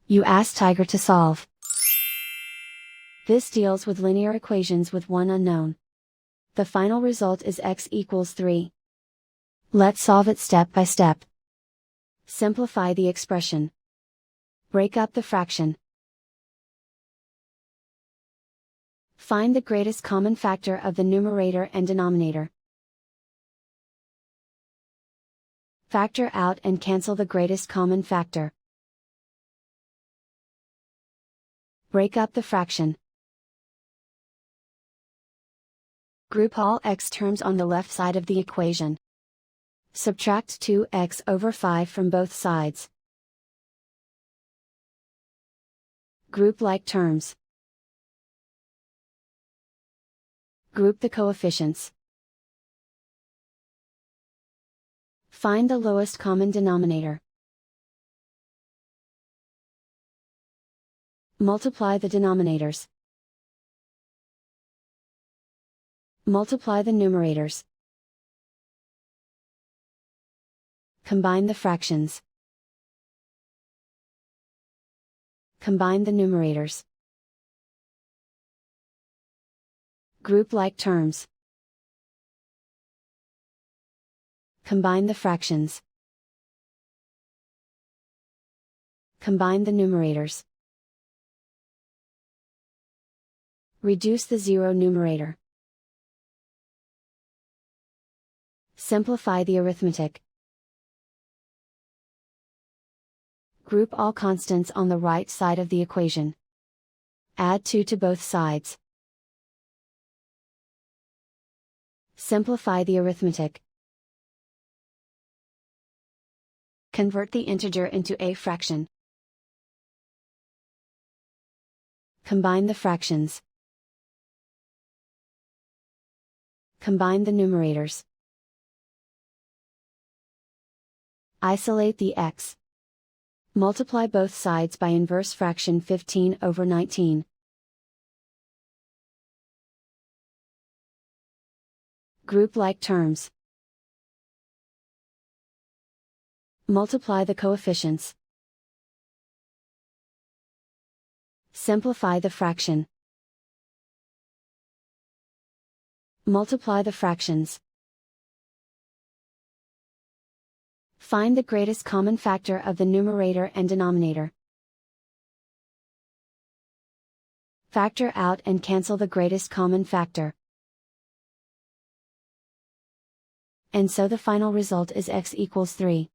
You ask Tiger to solve. This deals with linear equations with one unknown. The final result is x equals 3. Let's solve it step by step. Simplify the expression. Break up the fraction. Find the greatest common factor of the numerator and denominator. Factor out and cancel the greatest common factor. Break up the fraction. Group all x terms on the left side of the equation. Subtract 2x over 5 from both sides. Group like terms. Group the coefficients. Find the lowest common denominator. Multiply the denominators. Multiply the numerators. Combine the fractions. Combine the numerators. Group like terms. Combine the fractions. Combine the numerators. Reduce the zero numerator. Simplify the arithmetic. Group all constants on the right side of the equation. Add 2 to both sides. Simplify the arithmetic. Convert the integer into a fraction. Combine the fractions. Combine the numerators. Isolate the x. Multiply both sides by inverse fraction 15 over 19. Group like terms. Multiply the coefficients. Simplify the fraction. Multiply the fractions. Find the greatest common factor of the numerator and denominator. Factor out and cancel the greatest common factor. And so the final result is x equals 3.